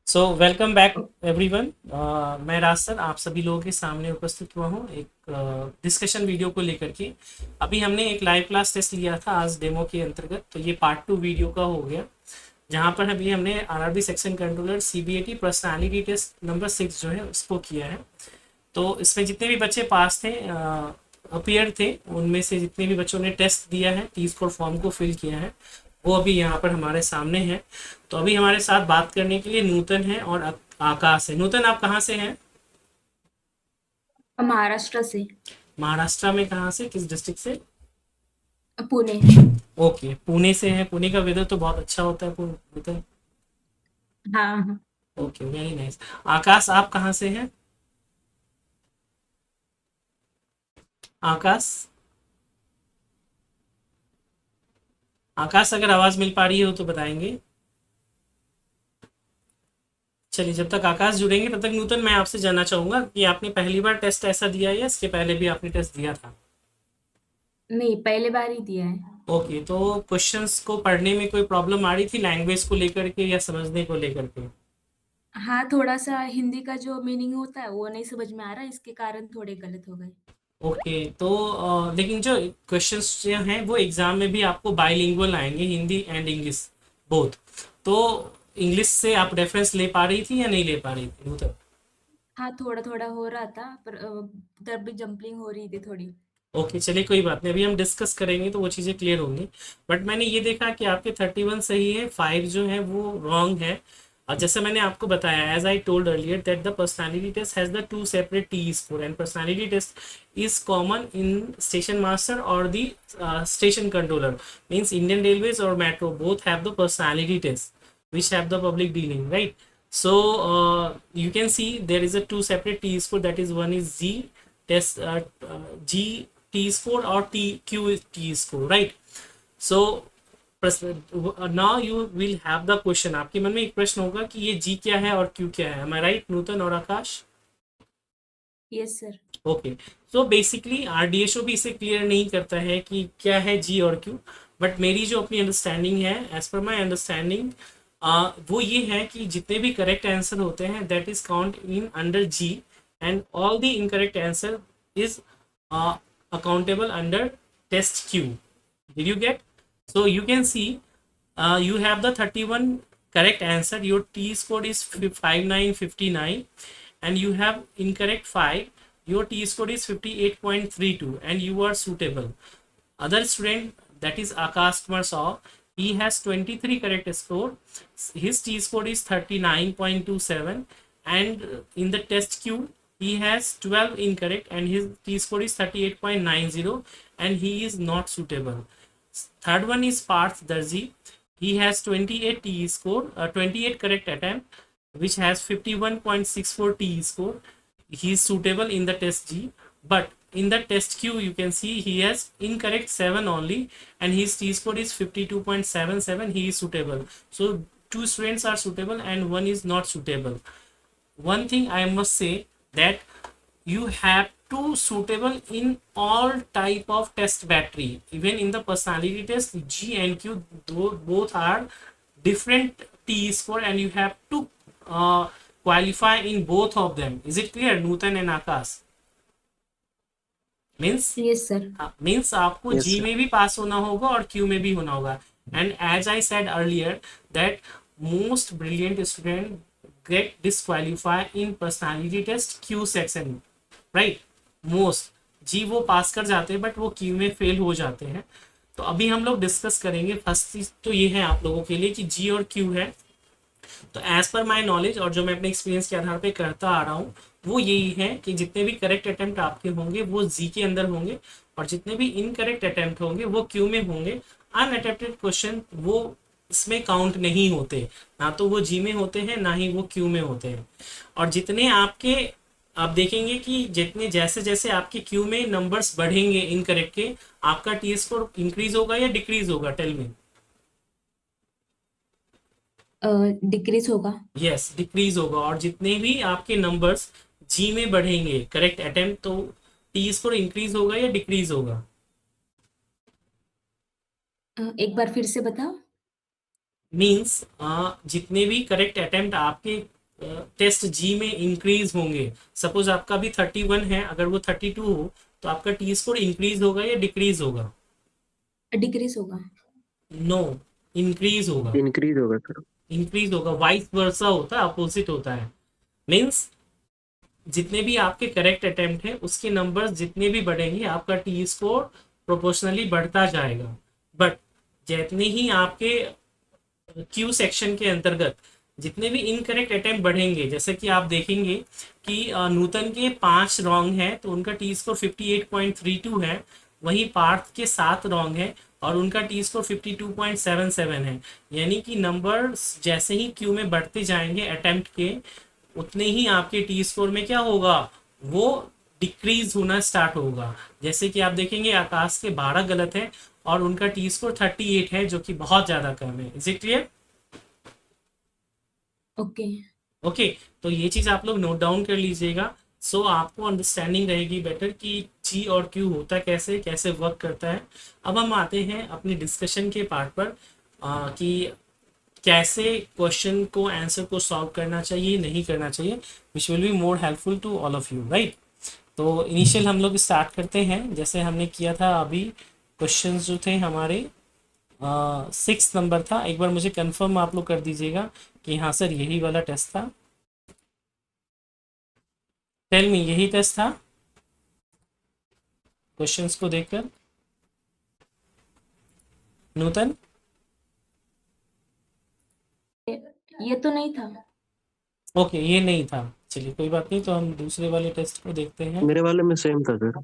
So welcome back everyone. मैं राज sir आप सभी लोगों के सामने उपस्थित हुआ हूँ एक डिस्कशन वीडियो को लेकर के। अभी हमने एक लाइव क्लास टेस्ट लिया था आज डेमो के अंतर्गत, तो ये पार्ट 2 वीडियो का हो गया, जहाँ पर अभी हमने RRB section controller CBAT personality test number 6 जो है उसको किया है। तो इसमें जितने भी बच्चे पास थे, अपीयर थे, उनमें से जितने भी बच्चों ने टेस्ट दिया है, टी स्कोर फॉर्म को फिल किया है, वो अभी यहाँ पर हमारे सामने है। तो अभी हमारे साथ बात करने के लिए नूतन है और आकाश है। नूतन, आप कहाँ से हैं? महाराष्ट्र से। महाराष्ट्र में कहाँ से, किस डिस्ट्रिक्ट से? पुणे। ओके, पुणे से है। पुणे का वेदर तो बहुत अच्छा होता है नूतन। हाँ हाँ। Okay, very nice. आकाश, आप कहाँ से हैं? आकाश, आकाश अगर आवाज मिल पा रही हो तो बताएंगे। चलिए, जब तक आकाश जुड़ेंगे तब तक नूतन, मैं आपसे जानना चाहूंगा कि आपने पहली बार टेस्ट ऐसा दिया है या इसके पहले भी आपने टेस्ट दिया था? नहीं, पहले बार ही दिया है। ओके, तो क्वेश्चंस को पढ़ने में कोई प्रॉब्लम आ रही थी लैंग्वेज को लेकर के या समझने को लेकर के? हाँ, थोड़ा सा हिंदी का जो मीनिंग होता है वो नहीं समझ में आ रहा, इसके कारण थोड़े गलत हो गए। ओके, तो लेकिन जो क्वेश्चंस जो हैं वो एग्जाम में भी आपको बाइलिंगुअल आएंगे, हिंदी एंड इंग्लिश बोथ। तो इंग्लिश से आप रेफरेंस ले पा रही थी या नहीं ले पा रही थी नूतन? हाँ, थोड़ा थोड़ा हो रहा था पर तब भी जंपलिंग हो रही थी थोड़ी। ओके, चलिए कोई बात नहीं, अभी हम डिस्कस करेंगे तो वो चीज़ें क्लियर होंगी। बट मैंने ये देखा कि आपके 31 सही है, 5 जो है वो रॉन्ग है। और जैसे मैंने आपको बताया, as I told earlier that the personality test has the two separate T score and personality test is common in station master और the station controller, means Indian railways और metro both have the personality test which have the public dealing, right? So you can see there is a two separate t score, that is one is g test, g t score or t q t score, right? So now you will have the question, आपके मन में एक प्रश्न होगा कि ये g क्या है और q क्या है। am I right नूतन और Akash? Yes sir. Okay, so basically RDSO भी इसे क्लियर नहीं करता है कि क्या है जी और क्यू। बट मेरी जो अपनी अंडरस्टैंडिंग है, एज पर माई अंडरस्टैंडिंग, वो ये है कि जितने भी करेक्ट आंसर होते हैं that is count in under G, and all the incorrect answer is accountable under test Q. Did you get? So you can see, you have the 31 correct answer. Your T score is 5959, and you have incorrect 5. Your T score is 58.32, and you are suitable. Other student, that is Akash Kumar Saw, he has 23 correct score. His T score is 39.27, and in the test queue he has 12 incorrect and his T score is 38.90, and he is not suitable. Third one is Parth Darji. He has 28 T score, 28 correct attempt, which has 51.64 T score. He is suitable in the test G, but in the test Q you can see he has incorrect 7 only, and his T score is 52.77. He is suitable. So two students are suitable and one is not suitable. One thing I must say, that you have to suitable in all type of test battery. Even in the personality test, G and Q both are different T score, and you have to qualify in both of them. Is it clear Nutan and Akash? Means, yes sir. Means आपको yes जी sir. में भी पास होना होगा और Q में भी होना होगा। And as I said earlier that most brilliant student get disqualify in personality test Q section, right? Most, जी वो पास कर जाते हैं बट वो क्यू में फेल हो जाते हैं। तो अभी हम लोग डिस्कस करेंगे। फर्स्ट चीज तो ये है आप लोगों के लिए कि जी और क्यू है। तो एज पर माई नॉलेज और जो मैं अपने एक्सपीरियंस के आधार पे करता आ रहा हूँ, वो यही है कि जितने भी करेक्ट अटेम्प्ट आपके होंगे वो जी के अंदर होंगे, और जितने भी इनकरेक्ट अटेम्प्ट होंगे वो क्यू में होंगे। अनअटेम्प्टेड क्वेश्चन वो इसमें काउंट नहीं होते, ना तो वो जी में होते हैं ना ही वो क्यू में होते हैं। और जितने आपके, आप देखेंगे कि जितने जैसे जैसे आपके क्यू में नंबर्स बढ़ेंगे इनकरेक्ट के, आपका टी स्कोर इंक्रीज होगा या डिक्रीज होगा, टेल मी। डिक्रीज होगा। यस, डिक्रीज होगा। और जितने भी आपके नंबर्स जी में बढ़ेंगे करेक्ट अटेम्प्ट, तो टी स्कोर इंक्रीज होगा या डिक्रीज होगा? एक बार फिर से बताओ। मीन्स जितने भी करेक्ट अटेम्प्ट आपके टेस्ट जी में इंक्रीज होंगे। सपोज आपका भी 31 है, अगर वो 32 हो तो आपका टी स्कोर इंक्रीज होगा या डिक्रीज होगा? डिक्रीज होगा। नो, इंक्रीज होगा। इंक्रीज होगा सर। इंक्रीज होगा, वाइस वर्सा होता है, अपोजिट होता है। मीन्स जितने भी आपके करेक्ट अटेम्प्ट है उसके नंबर्स जितने भी बढ़ेंगे आपका टी स्कोर प्रोपोर्शनली बढ़ता जाएगा। बट जितने ही आपके क्यू सेक्शन के अंतर्गत जितने भी इनकरेक्ट अटेम्प्ट बढ़ेंगे, जैसे कि आप देखेंगे कि नूतन के 5 रॉन्ग है तो उनका टी स्कोर 58.32 है, वहीं पार्थ के 7 रॉन्ग है और उनका टी स्कोर 52.77 है। यानी कि नंबर जैसे ही क्यू में बढ़ते जाएंगे अटेम्प्ट के, उतने ही आपके टी स्कोर में क्या होगा, वो डिक्रीज होना स्टार्ट होगा। जैसे कि आप देखेंगे आकाश के 12 गलत है और उनका टी स्कोर 38 है, जो कि बहुत ज़्यादा कम है। Is it clear? Okay. Okay, तो ये चीज़ आप लोग नोट डाउन कर लीजिएगा। सो आपको अंडरस्टैंडिंग रहेगी बेटर कि जी और क्यू होता कैसे, कैसे वर्क करता है। अब हम आते हैं अपनी डिस्कशन के पार्ट पर, कि कैसे क्वेश्चन को, आंसर को सॉल्व करना चाहिए, नहीं करना चाहिए, which will be more helpful to all of you, right. तो इनिशियल हम लोग स्टार्ट करते हैं जैसे हमने किया था अभी। क्वेश्चंस जो थे हमारे 6 नंबर था, एक बार मुझे कंफर्म आप लोग कर दीजिएगा कि हाँ सर यही वाला टेस्ट था। टेल मी, यही टेस्ट था क्वेश्चंस को देखकर? नूतन? ये तो नहीं था। ओके, ये नहीं था, चलिए कोई बात नहीं, तो हम दूसरे वाले टेस्ट को देखते हैं। मेरे वाले में सेम था सर।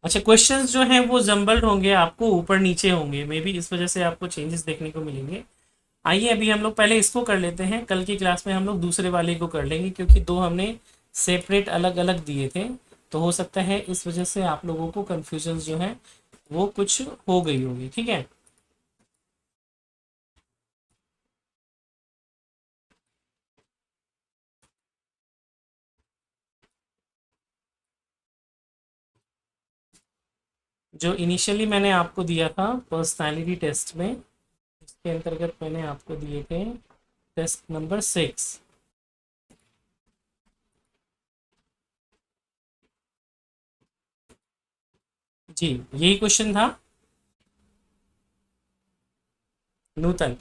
अच्छा, क्वेश्चंस जो हैं वो जम्बल्ड होंगे, आपको ऊपर नीचे होंगे, मे बी इस वजह से आपको चेंजेस देखने को मिलेंगे। आइए अभी हम लोग पहले इसको कर लेते हैं, कल की क्लास में हम लोग दूसरे वाले को कर लेंगे, क्योंकि दो हमने सेपरेट अलग अलग दिए थे। तो हो सकता है इस वजह से आप लोगों को कन्फ्यूजन जो है वो कुछ हो गई होगी, ठीक है। जो इनिशियली मैंने आपको दिया था पर्सनालिटी टेस्ट में, इसके अंतर्गत मैंने आपको दिए थे टेस्ट नंबर 6। जी, यही क्वेश्चन था नूतन?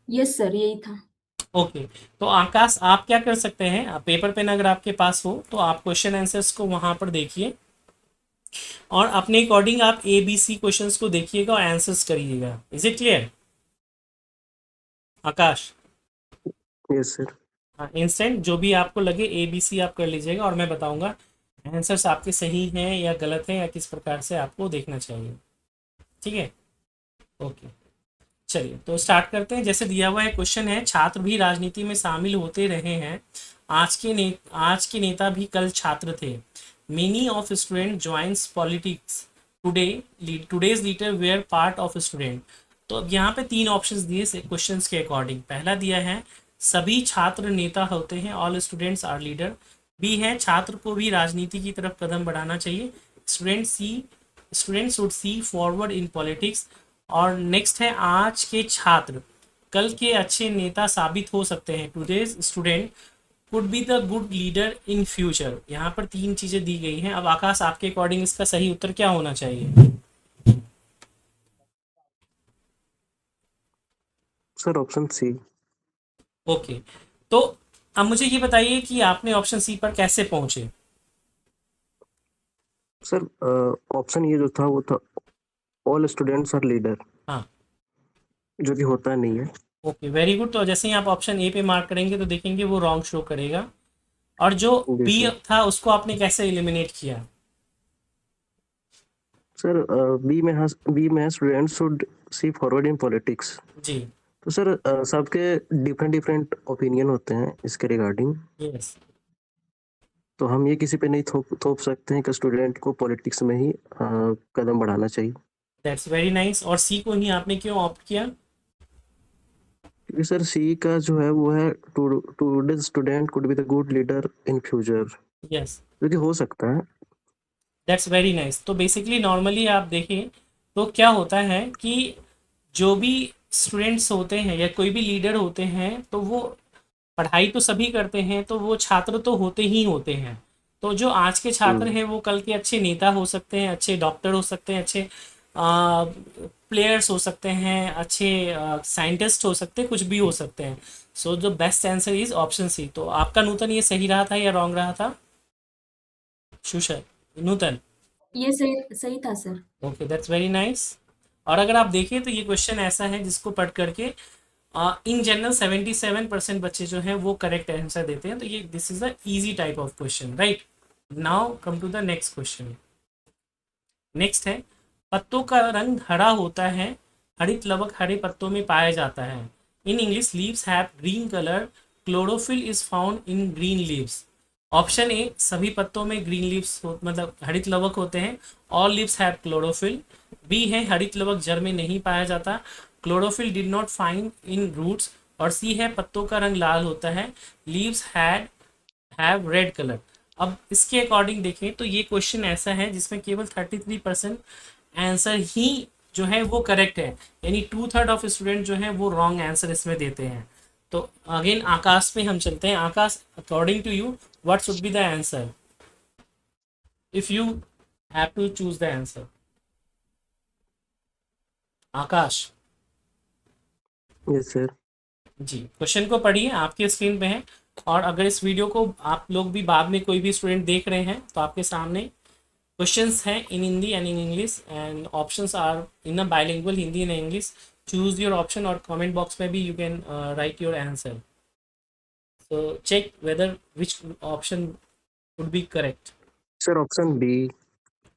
यस सर, यही था। ओके, तो आकाश आप क्या कर सकते हैं, आप पेपर पेन अगर आपके पास हो तो आप क्वेश्चन आंसर्स को वहां पर देखिए और अपने अकॉर्डिंग आप ए बी सी क्वेश्चंस को देखिएगा और आंसर्स करिएगा। Is it clear Akash? Yes sir. हाँ, इंस्टेंट जो भी आपको लगे ए बी सी आप कर लीजिएगा और मैं बताऊंगा आंसर्स आपके सही हैं या गलत हैं या किस प्रकार से आपको देखना चाहिए, ठीक है। ओके, चलिए तो स्टार्ट करते हैं। जैसे दिया हुआ है क्वेश्चन है, छात्र भी राजनीति में शामिल होते रहे हैं, आज के नेता भी कल छात्र थे। Many of student joins politics today, today's leader were part of student. तो अब यहाँ पे 3 ऑप्शंस दिए क्वेश्चंस के अकॉर्डिंग। पहला दिया है सभी छात्र नेता होते हैं, all students are leader. B है छात्र को भी राजनीति की तरफ कदम बढ़ाना चाहिए, student should see forward in politics. और नेक्स्ट है आज के छात्र कल के अच्छे नेता साबित हो सकते हैं, today's student could be the good leader in future. यहाँ पर 3 चीजें दी गई हैं। अब आकाश आपके अकॉर्डिंग इसका सही उत्तर क्या होना चाहिए? Sir option C. ओके, तो अब मुझे ये बताइए कि आपने ऑप्शन सी पर कैसे पहुंचे? सर ऑप्शन ये जो था वो था ऑल स्टूडेंट्स आर लीडर, हाँ, जो कि होता नहीं है। Okay, very good. तो जैसे ही आप ऑप्शन ए पे मार्क करेंगे तो देखेंगे वो रॉन्ग शो करेगा। और जो जी बी सर। था उसको आपने कैसे एलिमिनेट किया? सर बी में students should see forward in politics. जी, तो सर सबके डिफरेंट डिफरेंट ओपिनियन होते हैं इसके रिगार्डिंग। यस, तो हम ये किसी पे नहीं थोप सकते हैं कि स्टूडेंट को पॉलिटिक्स में ही कदम बढ़ाना चाहिए। That's very nice. और सी को ही आपने क्यों ऑप्ट किया? क्योंकि सर सी का जो है वो है today student could be the good leader in future, yes, जो कि हो सकता है। That's very nice. तो बेसिकली नॉर्मली आप देखें तो क्या होता है कि जो भी स्टूडेंट्स होते हैं या कोई भी लीडर होते हैं तो वो पढ़ाई तो सभी करते हैं, तो वो छात्र तो होते ही होते हैं। तो जो आज के छात्र हम्म। हैं वो कल के अच्छे नेता हो सकते हैं, अच्छे डॉक्टर हो सकते हैं, अच्छे प्लेयर्स हो सकते हैं, अच्छे साइंटिस्ट हो सकते हैं, कुछ भी हो सकते हैं। So the best answer is option C. तो आपका नूतन ये सही रहा था या रॉन्ग रहा था? शुशर, नूतन। ये सही सही था sir. Okay, that's very nice. और अगर आप देखें तो ये क्वेश्चन ऐसा है जिसको पढ़ करके इन जनरल 77% बच्चे जो हैं वो करेक्ट आंसर देते हैं। तो ये this is a easy type of question, right? Now come to the next question. Next है, पत्तों का रंग हरा होता है, हरित लवक हरे पत्तों में पाया जाता है। In English, leaves have green colour, chlorophyll is found in green leaves. Option A, सभी पत्तों में ग्रीन लीव्स मतलब हरित लवक होते हैं, all leaves have chlorophyll. B है, हरित लवक जड़ में नहीं पाया जाता, chlorophyll did not find in roots. और सी है, पत्तों का रंग लाल होता है, लीव्स हैव रेड कलर। अब इसके अकॉर्डिंग देखें तो ये क्वेश्चन ऐसा है जिसमें केवल 33% आंसर ही जो है वो करेक्ट है, यानी 2/3 ऑफ स्टूडेंट जो है वो रॉन्ग आंसर इसमें देते हैं। तो अगेन आकाश पे हम चलते हैं। Akash, according to you what should be the answer if you have to choose the answer? Akash yes sir. जी, क्वेश्चन को पढ़िए, आपके स्क्रीन पे है। और अगर इस वीडियो को आप लोग भी बाद में कोई भी स्टूडेंट देख रहे हैं तो आपके सामने क्वेश्चंस हैं in Hindi and in English, and options are in a bilingual Hindi and English. Choose your option और कमेंट बॉक्स में भी you can write your answer. So check whether which option would be correct. Sir option B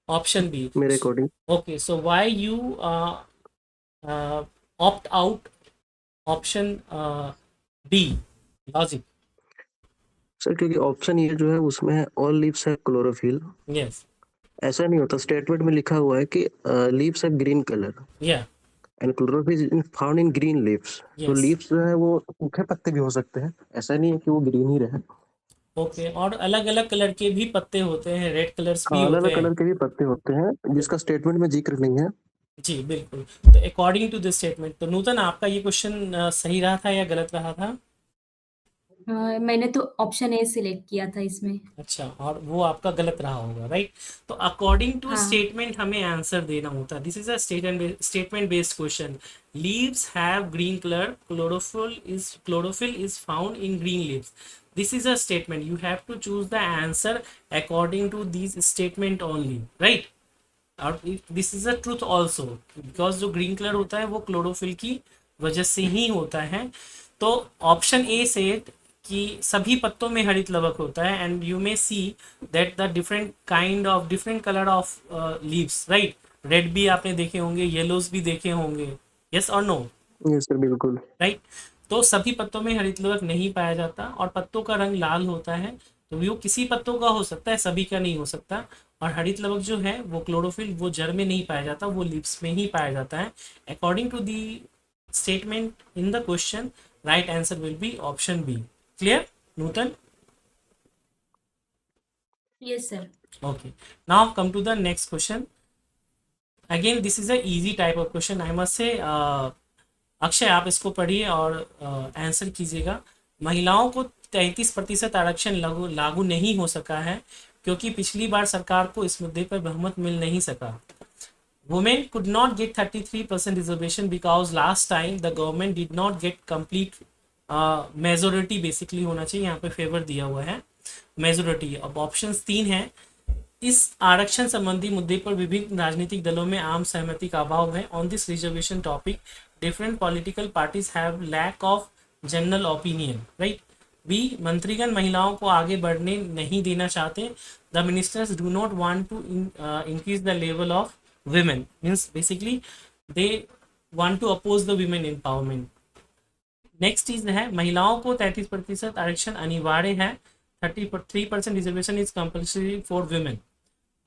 option B. मेरे according. Okay, so why you opt out option B? Logic. Sir क्योंकि option ये जो है उसमें है all leaves have chlorophyll. Yes. ऐसा नहीं होता, स्टेटमेंट में लिखा हुआ है कि लीव्स हैव ग्रीन कलर या। And chlorophyll is found in green leaves. तो यस। लीव्स जो है वो सूखे पत्ते भी हो सकते हैं, ऐसा नहीं है कि वो ग्रीन ही रहे। ओके, और अलग अलग कलर के भी पत्ते होते हैं, रेड कलर्स भी हाँ, अलग होते अलग हैं। कलर के भी पत्ते होते हैं जिसका स्टेटमेंट में जिक्र नहीं है। जी बिल्कुल। तो अकॉर्डिंग टू दिस स्टेटमेंट, तो नूतन आपका ये क्वेश्चन सही रहा था या गलत रहा था? मैंने तो ऑप्शन ए सिलेक्ट किया था इसमें। अच्छा, और वो आपका गलत रहा होगा, राइट? तो अकॉर्डिंग टू हाँ। स्टेटमेंट हमें आंसर देना होता है। This is a statement based question. Leaves have green colour, chlorophyll is found in green leaves. This is a statement, you have to choose the answer according to this statement only, right? और this is a truth also, because जो green colour होता है वो chlorophyll की वजह से ही होता है। तो ऑप्शन ए से कि सभी पत्तों में हरित लवक होता है, and you may see that the different colour of leaves, right? Red भी आपने देखे होंगे, येलोज भी देखे होंगे, यस और नो? यस सर, बिल्कुल। राइट। तो सभी पत्तों में हरित लवक नहीं पाया जाता, और पत्तों का रंग लाल होता है। तो वो किसी पत्तों का हो सकता है, सभी का नहीं हो सकता। और हरित लवक जो है वो क्लोरोफिल, वो जड़ में नहीं पाया जाता, वो लिप्स में ही पाया जाता है। According to the statement in the question, right answer will be option B. Clear, Nutan? Yes sir. Okay, now come to the next question. Again, this is a easy type of question, I must say. Akshay, आप इसको पढ़िए और answer कीजिएगा। महिलाओं को 33% आरक्षण लागू नहीं हो सका है क्योंकि पिछली बार सरकार को इस मुद्दे पर बहुमत मिल नहीं सका। Women could not get 33% reservation because last time the government did not get complete majority, basically होना चाहिए, यहाँ पे फेवर दिया हुआ है मेजोरिटी। अब ऑप्शंस 3 हैं। इस आरक्षण संबंधी मुद्दे पर विभिन्न राजनीतिक दलों में आम सहमति का अभाव है। On this reservation topic different political parties have lack of general opinion, right? B, मंत्रीगण महिलाओं को आगे बढ़ने नहीं देना चाहते। The ministers do not want to increase the level of women, means basically they want to oppose the women empowerment. Next चीज है, महिलाओं को 33% आरक्षण अनिवार्य है, 33% reservation is compulsory for women.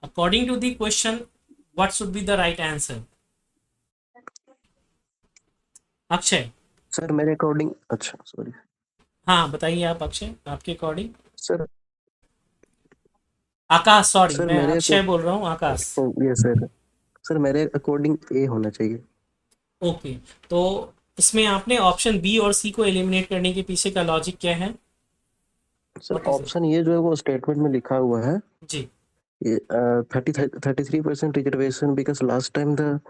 According to the question, what should be the right answer? Akshay. Sir मेरे according, अच्छा sorry हाँ बताइए आप अक्षय, आपके according. Sir. Akash, sorry sir मैं मेरे अक्षय बोल रहा हूँ, आकाश। Yes sir. सर मेरे अकॉर्डिंग ए होना चाहिए। ओके, तो इसमें आपने ऑप्शन बी और सी को एलिमिनेट करने के पीछे का लॉजिक क्या है? Sir what is it? Option ये जो है वो स्टेटमेंट में लिखा हुआ है, जी, ये 33% reservation because last time the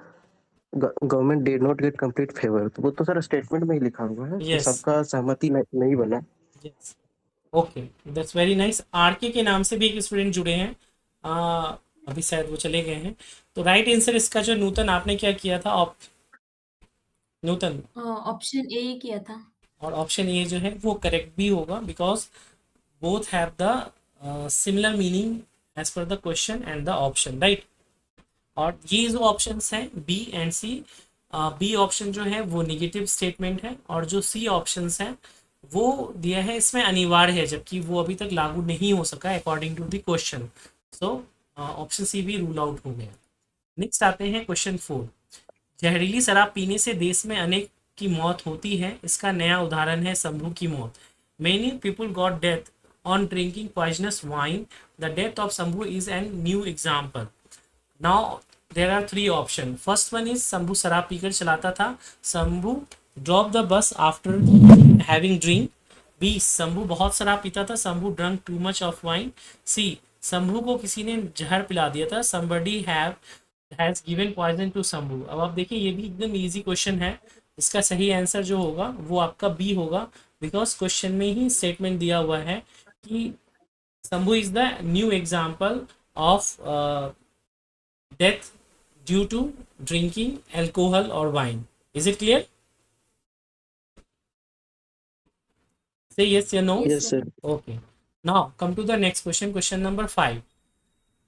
government did not get complete favour. तो वो तो सर स्टेटमेंट में ही लिखा हुआ है कि यस, सबका सहमति नहीं बना। Yes, okay, that's very nice. RK के नाम से भी एक स्टूडेंट जुड़े हैं, आ, अभी शायद वो चले गए हैं। तो राइट आंसर इसका जो नूतन आपने क्या किया था, नूतन, ऑप्शन ए किया था। और ऑप्शन ए जो है वो करेक्ट भी होगा, because both have the similar meaning as per the question and the option, right. और ये जो ऑप्शंस हैं B and C, B option जो है वो निगेटिव स्टेटमेंट है, और जो सी ऑप्शंस है वो दिया है इसमें अनिवार्य है, जबकि वो अभी तक लागू नहीं हो सका according to the question. So option C भी रूल आउट हो गया। नेक्स्ट आते हैं क्वेश्चन 4। जहरीली शराब पीने से देश में अनेक की मौत होती है, इसका नया उदाहरण है शंभू की मौत। Many people got death on drinking poisonous wine, the death of Shambhu is an new example. Now there are three option. First one is Shambhu शराब पीकर चलाता था, Shambhu drop the bus after having drink. B, Shambhu बहुत शराब पीता था, Shambhu drunk too much of wine. C, Shambhu को किसी ने जहर पिला दिया था, somebody has given poison to Shambhu. अब आप देखिए ये भी एकदम इजी क्वेश्चन है, इसका सही आंसर जो होगा वो आपका बी होगा, बिकॉज क्वेश्चन में ही स्टेटमेंट दिया हुआ है कि Shambhu is the new example of death due to drinking alcohol और wine. Is it clear? Say yes या no? Yes yes sir. Sir. Okay, now come to the next question, question number 5।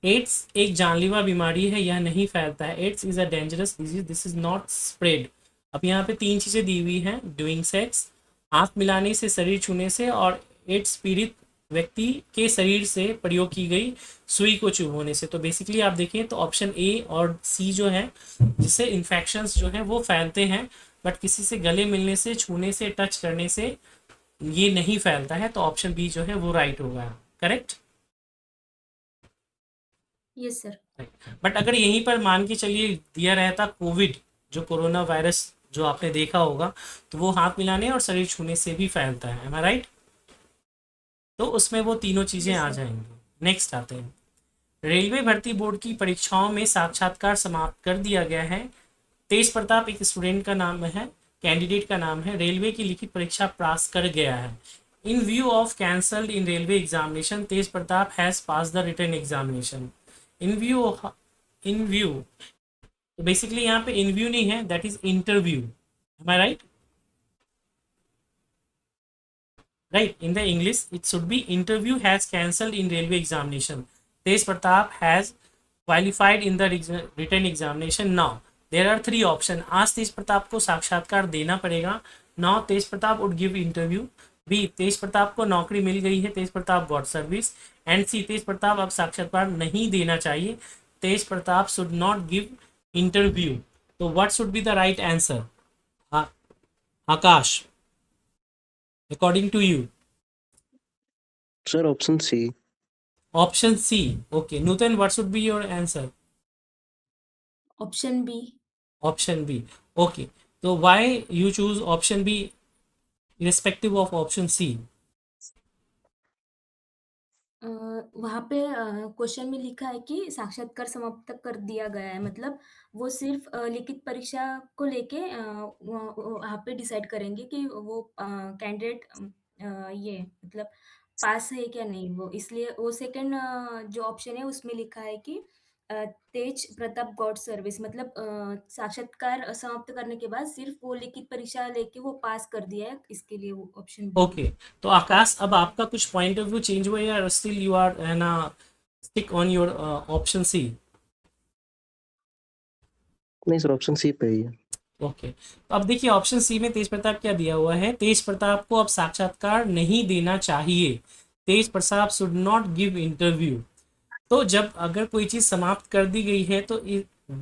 AIDS एक जानलेवा बीमारी है, यह नहीं फैलता है। AIDS is a dangerous disease, this is not spread. अब यहाँ पे तीन चीजें दी हुई हैं, डूइंग सेक्स, हाथ मिलाने से, शरीर छूने से, और एड्स पीड़ित व्यक्ति के शरीर से प्रयोग की गई सुई को चुभोने से। तो बेसिकली आप देखें तो ऑप्शन ए और सी जो है, जिससे इन्फेक्शंस जो है वो फैलते हैं, बट किसी से गले मिलने से, छूने से, टच करने से ये नहीं फैलता है। तो ऑप्शन बी जो है वो राइट होगा, करेक्ट। Yes sir. बट अगर यहीं पर मान के चलिए दिया रहता कोविड, जो कोरोना वायरस जो आपने देखा होगा, तो वो हाथ मिलाने और शरीर छूने से भी फैलता है, एम आई राइट? तो उसमें वो तीनों चीजें यस आ सर। जाएंगी। नेक्स्ट आते हैं, रेलवे भर्ती बोर्ड की परीक्षाओं में साक्षात्कार समाप्त कर दिया गया है। तेज प्रताप एक स्टूडेंट का नाम है, कैंडिडेट का नाम है, रेलवे की लिखित परीक्षा पास कर गया है। In view of cancelled in railway examination, Tej Pratap has pass the written examination. In view, in view, तो बेसिकली यहाँ पे इन व्यू नहीं है, that is interview, am I right? Right, in the English it should be interview has cancelled in railway examination, Tej Pratap has qualified in the written examination. Now there are three option. आज तेज प्रताप को साक्षात्कार देना पड़ेगा, now Tej Pratap would give interview. B, Tej Pratap को नौकरी मिल गई है, Tej Pratap got service. And C, Tej Pratap अब साक्षात्कार नहीं देना चाहिए, Tej Pratap should not give interview. तो what should be the right answer, Akash, according to you? Sir option C. Option C, okay. Nutan, what should be your answer? Option B. Option B, okay. तो why you choose option B irrespective of option C? वहाँ पे question में लिखा है कि साक्षात्कार समाप्त कर दिया गया है, मतलब वो सिर्फ लिखित परीक्षा को लेके वहाँ पे डिसाइड करेंगे कि वो कैंडिडेट ये मतलब पास है क्या नहीं, वो इसलिए वो सेकंड जो ऑप्शन है उसमें लिखा है कि तेज प्रताप गॉड सर्विस, मतलब साक्षात्कार समाप्त करने के बाद सिर्फ वो लिखित परीक्षा लेके वो पास कर दिया है, इसके लिए वो ऑप्शन बी है। ओके, तो आकाश अब आपका कुछ पॉइंट ऑफ व्यू चेंज हुआ है, या स्टिल यू आर है ना stick on your option C? नहीं सर, ऑप्शन सी पे ही है। ओके, तो अब देखिए ऑप्शन सी में तेज प्रताप क्या दिया हुआ है, तेज प्रताप को अब साक्षात्कार नहीं देना चाहिए, Tej Pratap should not give interview. तो जब अगर कोई चीज समाप्त कर दी गई है तो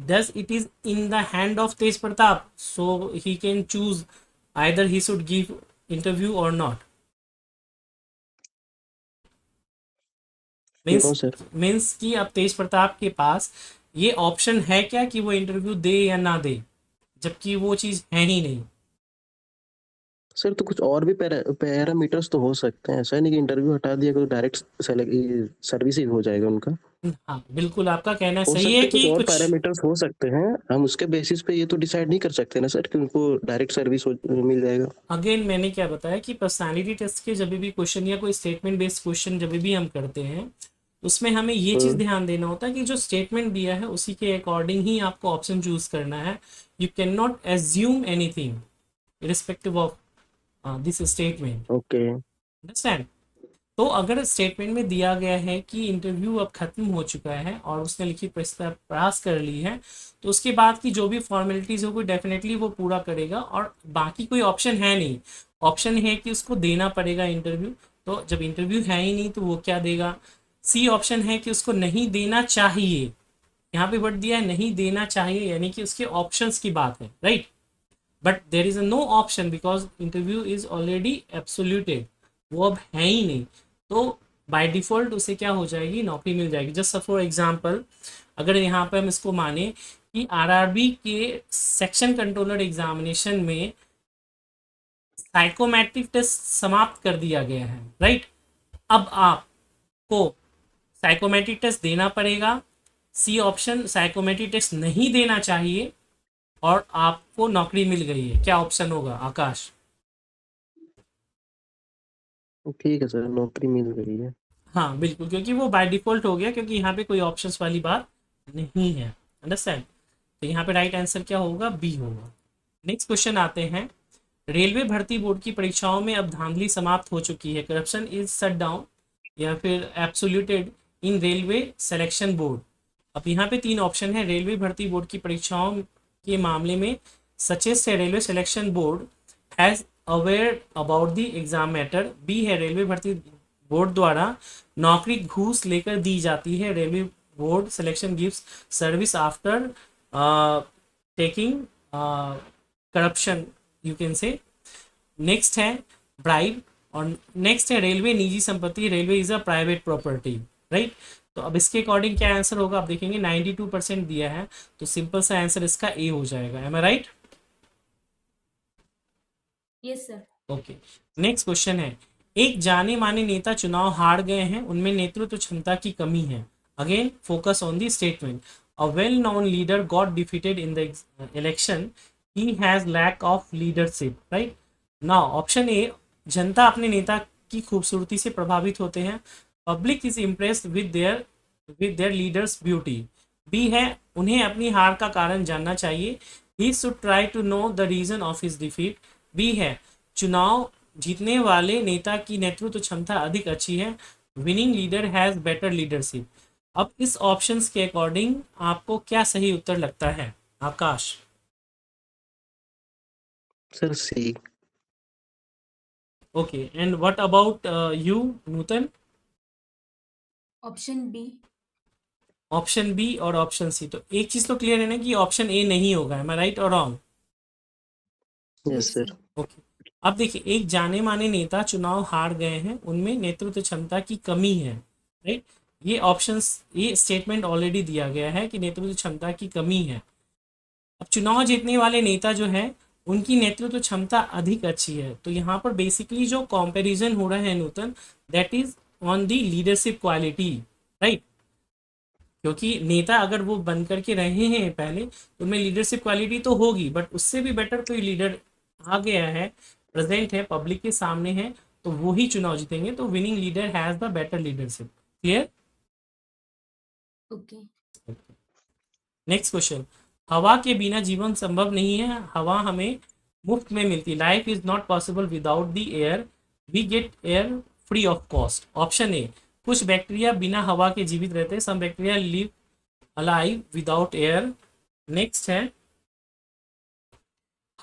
does it is in the hand of Tej Pratap, so he can choose either he should give interview और not. No means sir. Means कि अब तेज प्रताप के पास ये ऑप्शन है क्या कि वो इंटरव्यू दे या ना दे, जबकि वो चीज़ है ही नहीं। सर तो कुछ और भी पैरामीटर्स तो हो सकते हैं, ऐसा नहीं कि इंटरव्यू हटा दिया तो डायरेक्ट सर्विस ही हो जाएगा उनका। हाँ बिल्कुल, आपका कहना हो सही सकते है हैं कुछ कि और कुछ पैरामीटर्स हो सकते हैं, हम उसके बेसिस पे ये तो डिसाइड नहीं कर सकते ना सर कि उनको डायरेक्ट सर्विस मिल जाएगा। अगेन मैंने क्या बताया कि पर्सनालिटी टेस्ट के जब भी क्वेश्चन या कोई स्टेटमेंट बेस्ड क्वेश्चन जब भी हम करते हैं, उसमें हमें ये चीज़ हम्म, ध्यान देना होता है कि जो स्टेटमेंट दिया है उसी के अकॉर्डिंग ही आपको ऑप्शन चूज करना है। You can not assume anything irrespective of this statement. Okay. Understand? तो अगर स्टेटमेंट में दिया गया है कि इंटरव्यू अब खत्म हो चुका है और उसने लिखित प्रस्ताव पास कर ली है, तो उसके बाद की जो भी फॉर्मेलिटीज होगी डेफिनेटली वो पूरा करेगा, और बाकी कोई ऑप्शन है नहीं। ऑप्शन है कि उसको देना पड़ेगा इंटरव्यू, तो जब इंटरव्यू है ही नहीं तो वो क्या देगा। सी ऑप्शन है कि उसको नहीं देना चाहिए, यहाँ पे वर्ड दिया है नहीं देना चाहिए, यानी कि उसके ऑप्शंस की बात है, right. But there is a no option because interview is already absoluted, वो अब है ही नहीं। तो बाय डिफॉल्ट उसे क्या हो जाएगी, नौकरी मिल जाएगी। जस्ट फॉर एग्जांपल, अगर यहाँ पे हम इसको माने कि आरआरबी के सेक्शन कंट्रोलर एग्जामिनेशन में साइकोमेट्रिक टेस्ट समाप्त कर दिया गया है, राइट। अब आपको साइकोमेट्रिक टेस्ट देना पड़ेगा, सी ऑप्शन साइकोमेट्रिक टेस्ट नहीं देना चाहिए, और आपको नौकरी मिल गई है, क्या ऑप्शन होगा आकाश? ठीक है सर, नौकरी मिल गई है। हाँ बिल्कुल, क्योंकि वो बाय डिफॉल्ट हो गया, क्योंकि यहाँ पे कोई ऑप्शंस वाली बात नहीं है। अंडरस्टैंड? तो यहाँ पे राइट आंसर क्या होगा, बी होगा। नेक्स्ट क्वेश्चन आते हैं। रेलवे भर्ती बोर्ड की परीक्षाओं में अब धांधली समाप्त हो चुकी है, करप्शन इज शट डाउन या फिर एब्सोल्यूटेड इन रेलवे सिलेक्शन बोर्ड। अब यहाँ पे तीन ऑप्शन है। रेलवे भर्ती बोर्ड की परीक्षाओं के मामले में सचेत है railway selection board has aware about the exam matter. B है रेलवे भर्ती बोर्ड द्वारा नौकरी घूस लेकर दी जाती है। Railway board selection gives service after taking corruption, you can say. Next है ब्राइब, और नेक्स्ट है रेलवे निजी संपत्ति, railway is a private property, right. तो अब इसके अकॉर्डिंग क्या आंसर होगा, आप देखेंगे 92% दिया है, तो सिंपल सा आंसर इसका ए हो जाएगा। Am I right? Yes sir. Okay. Next question है। एक जाने माने नेता चुनाव हार गए हैं, उनमें नेतृत्व क्षमता की कमी है। Again focus on the statement. A well known leader got defeated in the election, he has lack of leadership, right. Now option A, जनता अपने नेता की खूबसूरती से प्रभावित होते हैं। Public is impressed with their leaders beauty. B है, उन्हें अपनी हार का कारण जानना चाहिए, he should try to know the reason of his defeat. B है, चुनाव जीतने वाले नेता की नेतृत्व क्षमता अधिक अच्छी है, winning leader has better leadership. अब इस ऑप्शंस के अकॉर्डिंग आपको क्या सही उत्तर लगता है Akash? Sir C. Okay, and what about you Nutan? Option B. Option B और ऑप्शन सी, तो एक चीज तो क्लियर है ना कि ऑप्शन ए नहीं होगा, है राइट और wrong? Yes yes sir. Sir. Okay. अब देखिए, एक जाने माने नेता चुनाव हार गए हैं, उनमें नेतृत्व क्षमता की कमी है, राइट। ये ऑप्शंस, ये स्टेटमेंट ऑलरेडी दिया गया है कि नेतृत्व क्षमता की कमी है। अब चुनाव जीतने वाले नेता जो है उनकी नेतृत्व क्षमता अधिक अच्छी है, तो यहाँ पर बेसिकली जो कंपैरिजन हो रहा है Nutan, that is on the leadership quality, right. क्योंकि नेता अगर वो बन करके रहे हैं पहले, तो उनमें लीडरशिप क्वालिटी तो होगी, बट उससे भी बेटर कोई लीडर आ गया है, प्रेजेंट है, पब्लिक के सामने है, तो वो ही चुनाव जीतेंगे। तो winning leader has the better leadership. Clear? Okay. Next question. हवा के बिना जीवन संभव नहीं है, हवा हमें मुफ्त में मिलती, life is not possible without the air, we get air free of cost. Option A, कुछ बैक्टीरिया बिना हवा के जीवित रहते हैं, some bacteria live alive without air. Next है,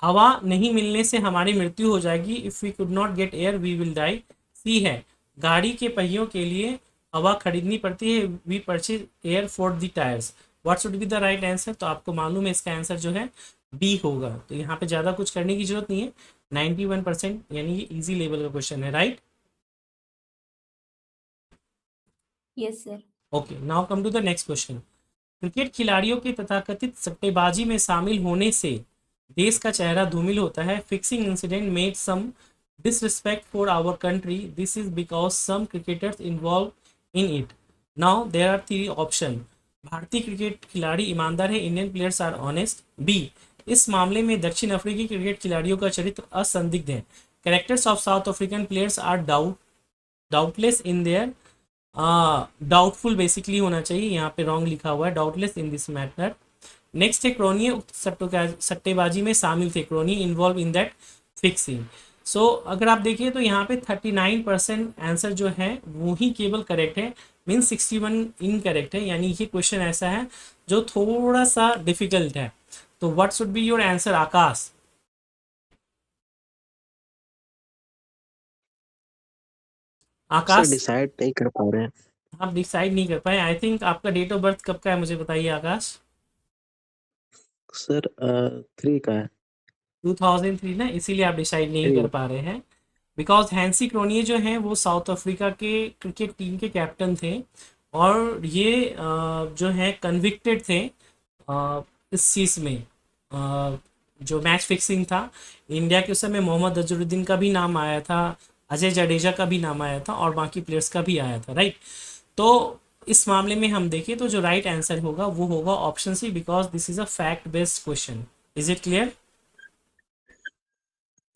हवा नहीं मिलने से हमारी मृत्यु हो जाएगी, if we could not get air we will die. C है, गाड़ी के पहियों के लिए हवा खरीदनी पड़ती है, we purchase air for the tyres. What should be the right answer? तो आपको मालूम है इसका आंसर जो है बी होगा, तो यहाँ पे ज़्यादा कुछ करने की जरूरत नहीं है। 91%, यानी ये इजी लेवल का क्वेश्चन है, right. Yes sir. Okay, now come to the next question. Cricket खिलाड़ियों के तथाकथित सट्टेबाजी में शामिल होने से देश का चेहरा धूमिल होता है। Fixing incident made some disrespect for our country. This is because some cricketers involved in it. Now there are three options. भारतीय क्रिकेट खिलाड़ी ईमानदार है, Indian players are honest. B, इस मामले में दक्षिण अफ्रीकी क्रिकेट खिलाड़ियों का चरित्र असंदिग्ध है। Characters of South African players are doubtless in their doubtful basically होना चाहिए, यहाँ पे रॉन्ग लिखा हुआ है, doubtless in this matter. Next है क्रोनी उक्त सट्टेबाजी में शामिल थे। Cronje involve in that fixing. So अगर आप देखिए तो यहाँ पे 39% आंसर जो है वो ही केवल करेक्ट है, मीन 61 इनकरेक्ट है। यानी ये क्वेश्चन ऐसा है जो थोड़ा सा डिफिकल्ट है। तो what should be your answer Akash? Sir Akash decide नहीं कर पा रहे हैं। आप डिसाइड नहीं कर पाए। आई थिंक आपका डेट ऑफ बर्थ कब का है मुझे बताइए आकाश। सर 3 का है। 2003 ना, इसीलिए आप डिसाइड नहीं कर 3। पा रहे हैं। बिकॉज हैंसी क्रोनिये जो हैं वो साउथ अफ्रीका के क्रिकेट टीम के कैप्टन थे और ये जो है कन्विक्टेड थे इस चीज़ में, जो मैच फिक्सिंग था। इंडिया के उस समय मोहम्मद अजहरुद्दीन का भी नाम आया था, अजय जडेजा का भी नाम आया था और बाकी प्लेयर्स का भी आया था, राइट। तो इस मामले में हम देखें तो जो राइट आंसर होगा वो होगा option C, because this is a fact based question. Is it clear?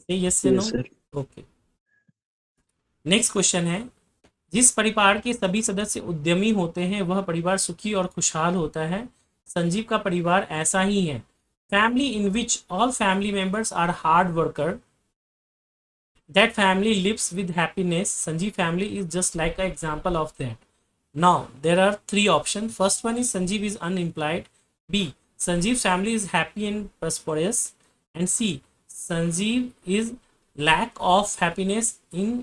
Yes या no? Yes sir. Okay, next question है, जिस परिवार के सभी सदस्य उद्यमी होते हैं वह परिवार सुखी और खुशहाल होता है। संजीव का परिवार ऐसा ही है। Family in which all family members are hard worker, that family lives with happiness. Sanjeev family is just like an example of that. Now there are three options. First one is Sanjeev is unemployed. B, Sanjeev's family is happy and prosperous. And C, Sanjeev is lack of happiness in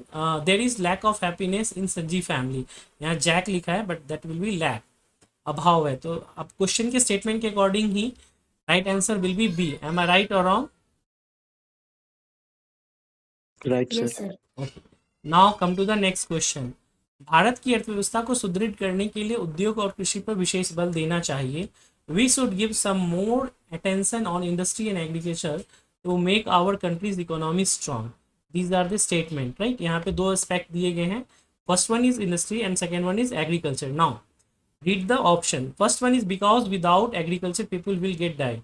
there is lack of happiness in Sanjeev family. यहाँ jack लिखा है but that will be lack, अभाव है। तो अब question के statement के according ही right answer will be B. Am I right और wrong? Right yes sir. Sir. Okay, now come to the next question. Bharat की अर्थव्यवस्था को सुदृढ़ करने के लिए उद्योग और कृषि पर विशेष बल देना चाहिए। We should give some more attention on industry and agriculture to make our country's economy strong. These are the statement, right. यहाँ पे दो एस्पेक्ट दिए गए हैं, first one is industry and second one is agriculture. Now read the option. First one is because without agriculture people will get die,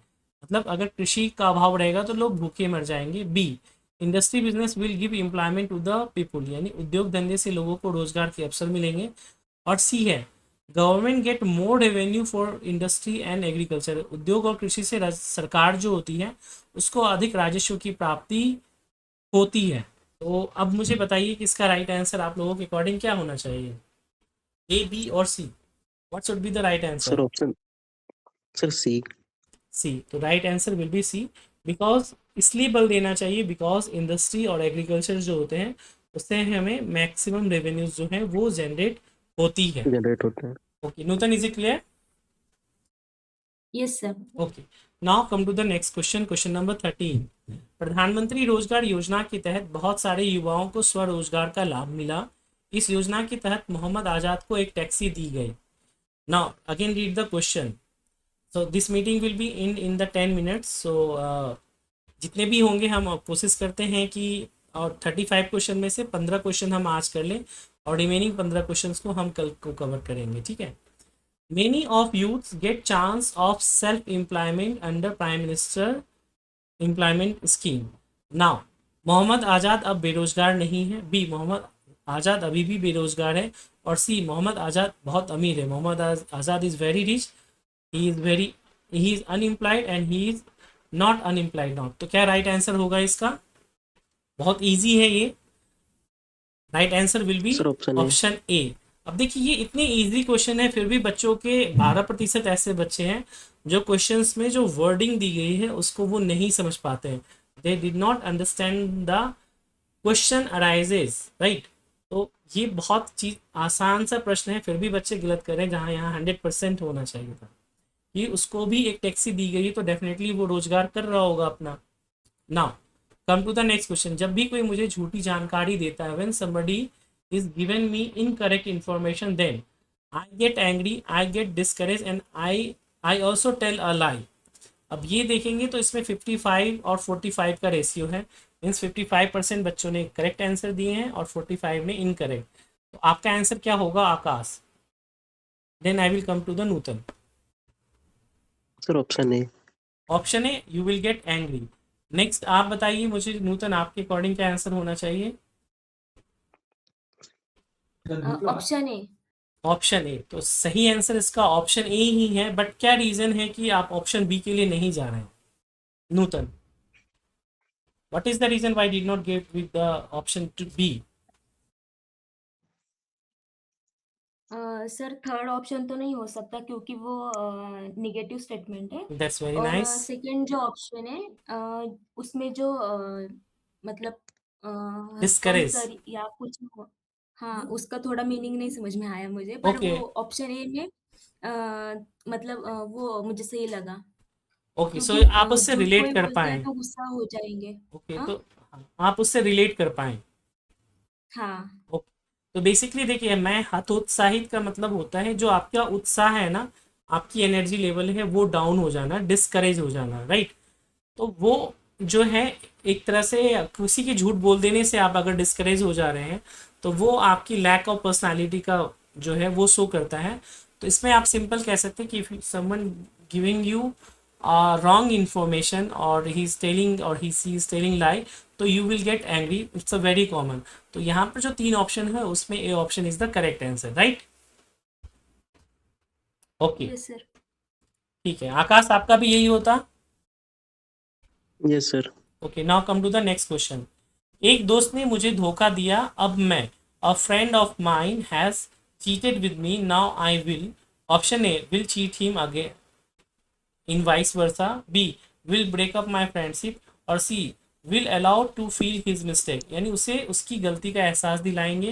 मतलब अगर कृषि का अभाव रहेगा तो लोग भूखे मर जाएंगे। B, industry business will give employment to the people, यानी उद्योग धंधे से लोगों को रोजगार के अवसर मिलेंगे। और सी है, government get more revenue for industry and agriculture, उद्योग और कृषि से सरकार जो होती है उसको अधिक राजस्व की प्राप्ति होती है। तो अब मुझे बताइए कि इसका राइट आंसर आप लोगों के अकॉर्डिंग क्या होना चाहिए, ए, बी और C? What should be the right sir answer? Option sir C. C. तो right answer will be C, because इसलिए बल देना चाहिए बिकॉज इंडस्ट्री और एग्रीकल्चर जो होते हैं उससे हमें मैक्सिमम रेवेन्यूज जो है वो जनरेट होती है। जनरेट होते हैं। Okay Nutan, is it clear? Yes sir. Okay, now come to the next question, question number 13। प्रधानमंत्री रोजगार योजना के तहत बहुत सारे युवाओं को स्वरोजगार का लाभ मिला। इस योजना के तहत मोहम्मद आजाद को एक टैक्सी दी गई। Now again read the question. So this meeting will be in the 10 minutes. So जितने भी होंगे हम कोशिश करते हैं कि और 35 क्वेश्चन में से 15 क्वेश्चन हम आज कर लें और रिमेनिंग 15 क्वेश्चन को हम कल को कवर करेंगे, ठीक है। Many of youths get chance of self employment under prime minister employment scheme. Now Mohammad Azad अब बेरोजगार नहीं है। बी, मोहम्मद आज़ाद अभी भी बेरोजगार है। और सी, मोहम्मद आज़ाद बहुत अमीर है। Mohammad Azad is very rich, he is unemployed and he is not unemployed not. तो क्या राइट आंसर होगा इसका? बहुत इजी है ये। Right answer will B sir option A. Option ए। अब देखिए ये इतने इजी क्वेश्चन है फिर भी बच्चों के 12% ऐसे बच्चे हैं जो क्वेश्चंस में जो वर्डिंग दी गई है उसको वो नहीं समझ पाते हैं। They did not understand the question arises, right. तो ये बहुत चीज आसान सा प्रश्न है फिर भी बच्चे गलत कर रहे हैं, जहाँ यहाँ 100% होना चाहिए था कि उसको भी एक टैक्सी दी गई है तो डेफिनेटली वो रोजगार कर रहा होगा अपना। Now come to the next question. जब भी कोई मुझे झूठी जानकारी देता है, when somebody is given me incorrect information, then I get angry, I get discourage and I also tell a lie. अब ये देखेंगे तो इसमें 55 और 45 का रेशियो है, मीन्स 55% बच्चों ने करेक्ट आंसर दिए हैं और 45 ने इनकरेक्ट। तो आपका आंसर क्या होगा Akash? Then I will come to the Nutan. Sir option A. Option A, you will get angry. Next आप बताइए मुझे नूतन, आपके अकॉर्डिंग क्या आंसर होना चाहिए? Option A. ऑप्शन ए, तो सही आंसर इसका ऑप्शन ए ही है, बट क्या रीजन है कि आप ऑप्शन बी के लिए नहीं जा रहे हैं Nutan? What is the reason why did not get with the option to B? Sir third option तो नहीं हो सकता क्योंकि वो निगेटिव स्टेटमेंट है। दैट्स वेरी और नाइस। सेकंड जो ऑप्शन है उसमें जो मतलब कम डिस्करेज। कर या कुछ हाँ उसका थोड़ा मीनिंग नहीं समझ में आया मुझे, पर ओके वो ऑप्शन ए में मतलब वो मुझे सही लगा ओके, सो क्योंकि आप उससे झूठ रिलेट कोई कर बोलता है पाए। तो गुस्सा हो जाएंगे। ओके, हाँ तो आप उससे रिलेट कर पाए। हाँ। ओके, तो बेसिकली देखिए, मैं हतोत्साहित का मतलब होता है जो आपका उत्साह है ना, आपकी एनर्जी लेवल है वो डाउन हो जाना, डिस्करेज हो जाना, राइट? तो वो जो है, एक तरह से किसी के झूठ बोल देने से आप अगर डिस्करेज हो जा रहे हैं तो वो आपकी लैक ऑफ पर्सनालिटी का जो है वो शो करता है। तो इसमें आप सिंपल कह सकते हैं कि someone giving you wrong information or he's telling or he is telling lie, तो you will get angry, it's a very common। तो यहाँ पर जो तीन ऑप्शन है उसमें A option is the correct answer, right? Okay, yes sir. ठीक है आकाश, आपका भी यही होता। Yes sir. Okay, now come to the next question. एक दोस्त ने मुझे धोखा दिया, अब मैं, a friend of mine has cheated with me, now I will, option A will cheat him again in vice versa, B will break up my friendship, और C will allow to feel his mistake, यानी उसे उसकी गलती का एहसास दिलाएंगे,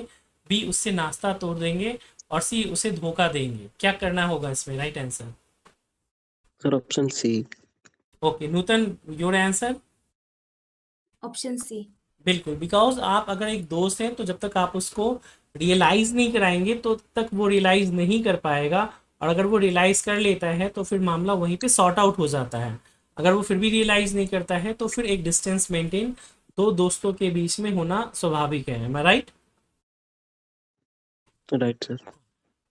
B उससे नाश्ता तोड़ देंगे, और सी उसे धोखा देंगे। क्या करना होगा इसमें right answer? Sir option C. Okay Nutan, your answer? Option C. बिल्कुल, बिकॉज आप अगर एक दोस्त हैं तो जब तक आप उसको रियलाइज नहीं कराएंगे तो तक वो रियलाइज नहीं कर पाएगा, और अगर वो रियलाइज कर लेता है तो फिर मामला वहीं पे सॉर्ट आउट हो जाता है। अगर वो फिर भी रियलाइज नहीं करता है तो फिर एक डिस्टेंस मेंटेन दो दोस्तों के बीच में होना स्वाभाविक है। मैं right? Right sir.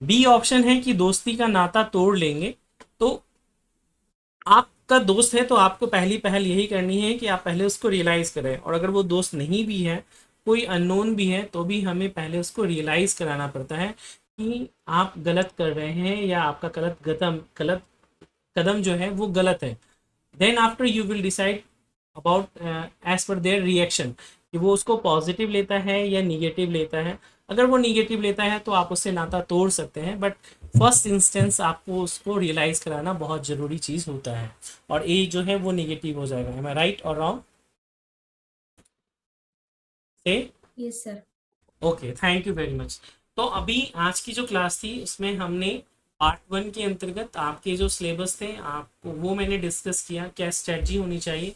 B option है कि दोस्ती का नाता तोड़ लेंगे। तो आपका दोस्त है तो आपको पहली पहल यही करनी है कि आप पहले उसको रियलाइज करें, और अगर वो दोस्त नहीं भी है, कोई अननोन भी है, तो भी हमें पहले उसको रियलाइज कराना पड़ता है कि आप गलत कर रहे हैं या आपका गलत कदम जो है वो गलत है। Then after you will decide about as per their reaction कि वो उसको पॉजिटिव लेता है या निगेटिव लेता है। अगर वो निगेटिव लेता है तो आप उससे नाता तोड़ सकते हैं, बट फर्स्ट इंस्टेंस आपको उसको रियलाइज कराना बहुत ज़रूरी चीज़ होता है, और ए जो है वो निगेटिव हो जाएगा। एम आई राइट और रॉन्ग? से yes sir. Okay, thank you very much. तो अभी आज की जो क्लास थी उसमें हमने पार्ट 1 के अंतर्गत आपके जो सिलेबस थे आपको वो मैंने डिस्कस किया, क्या स्ट्रेटजी होनी चाहिए,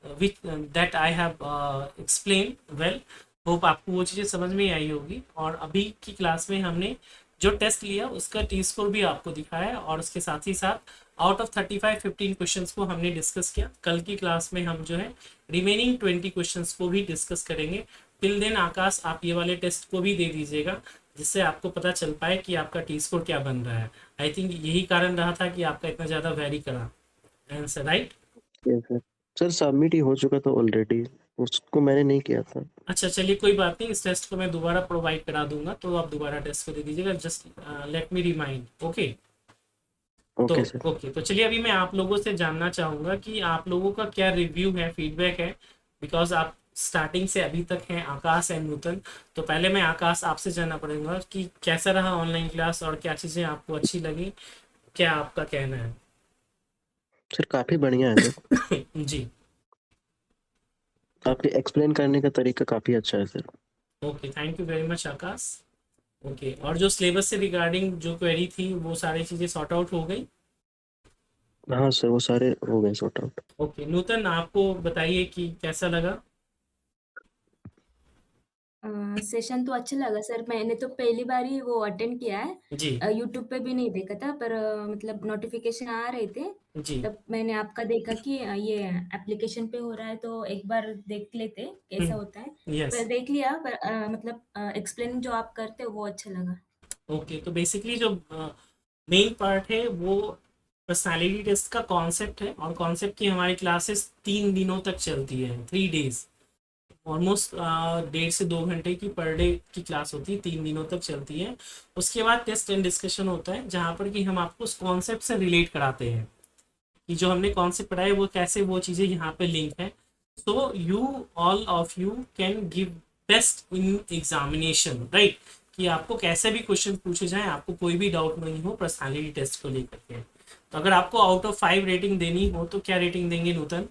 which that I have explain well. Hope आपको वो चीज़ें समझ में आई होगी। और अभी की क्लास में हमने जो टेस्ट लिया उसका टी स्कोर भी आपको दिखाया, और उसके साथ ही साथ आउट ऑफ 35 15 क्वेश्चंस को हमने डिस्कस किया। कल की क्लास में हम जो है रिमेनिंग 20 क्वेश्चंस को भी डिस्कस करेंगे। टिल देन आकाश, आप ये वाले टेस्ट को भी दे दीजिएगा जिससे आपको पता चल पाए कि आपका टी स्कोर क्या बन रहा है। आई थिंक यही कारण रहा था कि आपका इतना ज़्यादा वेरी करा answer, right? Yes sir. Sir submit ही हो चुका था ऑलरेडी, उसको मैंने नहीं किया था। अच्छा चलिए, कोई बात नहीं, इस टेस्ट को मैं दोबारा प्रोवाइड करा दूंगा, तो आप दोबारा टेस्ट को दे दीजिएगा। Just let me remind. Okay, तो ओके सर। ओके, तो चलिए अभी मैं आप लोगों से जानना चाहूँगा कि आप लोगों का क्या रिव्यू है, फीडबैक है, बिकॉज आप स्टार्टिंग से अभी तक हैं आकाश एंड नूतन। तो पहले मैं आकाश आपसे जानना पड़ेगा कि कैसा रहा ऑनलाइन क्लास और क्या चीज़ें आपको अच्छी लगी, क्या आपका कहना है? सर काफ़ी बढ़िया है सर। जी। आपके एक्सप्लेन करने का तरीका काफ़ी अच्छा है sir. Okay, thank you very much Akash. Okay, और जो सिलेबस से रिगार्डिंग जो क्वेरी थी वो सारी चीज़ें सॉर्ट आउट हो गई? हाँ सर, वो सारे हो गए सॉर्ट आउट। ओके नूतन, आपको बताइए कि कैसा लगा? सेशन तो अच्छा लगा सर, मैंने तो पहली बार ही वो अटेंड किया है। जी यूट्यूब पे भी नहीं देखा था, पर मतलब नोटिफ़िकेशन आ रहे थे, जी। तब मैंने आपका देखा कि ये एप्लीकेशन पे हो रहा है, तो एक बार देख लेते कैसा होता है। यस। पर देख लिया, पर मतलब एक्सप्लेन जो आप करते हो वो अच्छा लगा। ओके, तो बेसिकली जो मेन पार्ट है वो पर्सनालिटी टेस्ट का कॉन्सेप्ट है, और कॉन्सेप्ट की हमारी क्लासेस 3 दिनों तक चलती है, 3 डेज। ऑलमोस्ट 1.5 से 2 घंटे की पर डे की क्लास होती है, 3 दिनों तक चलती है। उसके बाद टेस्ट एंड डिस्कशन होता है, जहाँ पर कि हम आपको उस कॉन्सेप्ट से रिलेट कराते हैं कि जो हमने कॉन्सेप्ट पढ़ा है वो कैसे वो चीज़ें यहाँ पे लिंक है। So you, all of you can give best in examination, right? कि आपको कैसे भी क्वेश्चन पूछे जाए, आपको कोई भी डाउट नहीं हो पर्सनालिटी टेस्ट को लेकर के। तो अगर आपको आउट ऑफ 5 रेटिंग देनी हो तो क्या रेटिंग देंगे नूतन?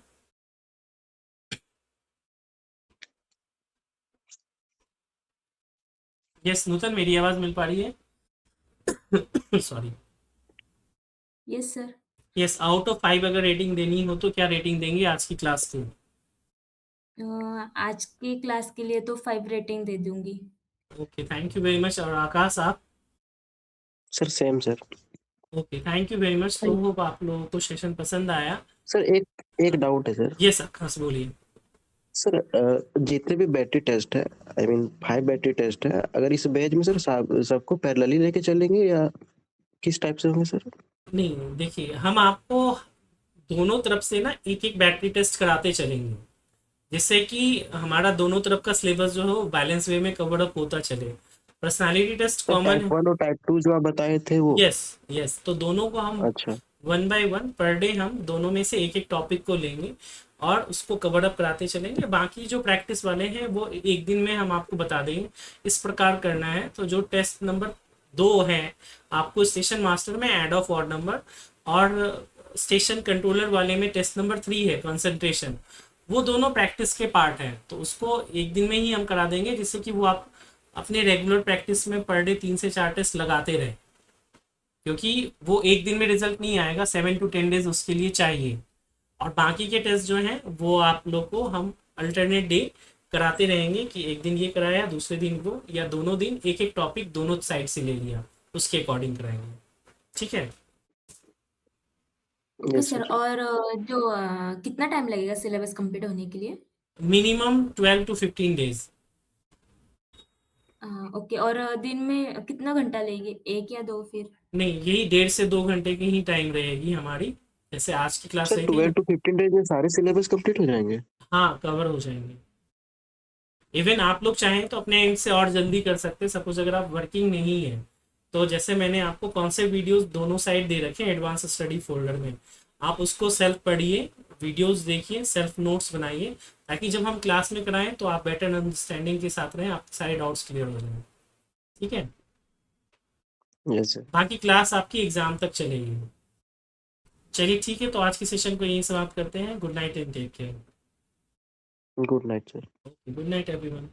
यस नूतन, मेरी आवाज़ मिल पा रही है? Sorry. Yes sir. Yes, out of 5 अगर रेटिंग देनी हो तो क्या रेटिंग देंगे आज की क्लास को? आज की क्लास के लिए तो 5 रेटिंग दे दूँगी। Okay, thank you very much. और आकाश आप? Sir same sir. Okay, thank you very much. तो होप आप लोगों को सेशन पसंद आया। सर एक एक डाउट है सर। यस आकाश बोलिए। सर जितने भी बैटरी टेस्ट है, आई मीन 5 बैटरी टेस्ट है, अगर इस बैच में सर सबको पैरेलली लेके चलेंगे या किस टाइप से होंगे सर? नहीं, देखिए हम आपको दोनों तरफ से ना एक एक बैटरी टेस्ट कराते चलेंगे, जिससे कि हमारा दोनों तरफ का सिलेबस जो है वो बैलेंस वे में कवर अप होता चले। Personality test sir common type है। 1 और टाइप 2 जो आप बताए थे वो? यस यस, तो दोनों को हम अच्छा। 1 बाय 1 पर डे हम दोनों में से एक एक टॉपिक को लेंगे और उसको कवर अप कराते चलेंगे। बाकी जो प्रैक्टिस वाले हैं वो एक दिन में हम आपको बता देंगे इस प्रकार करना है। तो जो टेस्ट नंबर 2 है, आपको स्टेशन मास्टर में ऐड ऑफ ऑड नंबर, और स्टेशन कंट्रोलर वाले में टेस्ट नंबर 3 है कंसंट्रेशन, वो दोनों प्रैक्टिस के पार्ट हैं। तो उसको एक दिन में ही हम करा देंगे, जिससे कि वो आप अपने रेगुलर प्रैक्टिस में पर डे 3 से 4 टेस्ट लगाते रहे, क्योंकि वो एक दिन में रिजल्ट नहीं आएगा, 7 to 10 डेज उसके लिए चाहिए। और बाकी के टेस्ट जो हैं वो आप लोग को हम अल्टरनेट डे कराते रहेंगे, कि एक दिन ये कराया, दूसरे दिन वो, या दोनों दिन एक एक टॉपिक दोनों साइड से ले लिया, उसके अकॉर्डिंग कराएंगे। ठीक है? Okay yes sir, sir. और जो कितना टाइम लगेगा सिलेबस कंप्लीट होने के लिए? Minimum 12 to 15 days. ओके, और दिन में कितना घंटा लेंगे, 1 या 2 फिर? नहीं, यही 1.5 से 2 घंटे की ही टाइम रहेगी हमारी, जैसे आज की क्लास सर रहेगी 12 ना। टू 15 डेज में सारे सिलेबस कंप्लीट हो जाएंगे? हाँ, कवर हो जाएंगे। इवन आप लोग चाहें तो अपने एंड से और जल्दी कर सकते हैं। सपोज अगर आप वर्किंग नहीं है, तो जैसे मैंने आपको कॉन्सेप्ट वीडियोस दोनों साइड दे रखे हैं एडवांस स्टडी फोल्डर में, आप उसको सेल्फ पढ़िए, वीडियोस देखिए, सेल्फ नोट्स बनाइए, ताकि जब हम क्लास में कराएं तो आप बेटर अंडरस्टैंडिंग के साथ रहें, आपके सारे डाउट्स क्लियर हो जाएं। ठीक है? Yes sir. बाकी क्लास आपकी एग्जाम तक चलेगी। चलिए ठीक है, तो आज के सेशन को यहीं समाप्त करते हैं। Good night and take care. Good night sir. Good night everyone.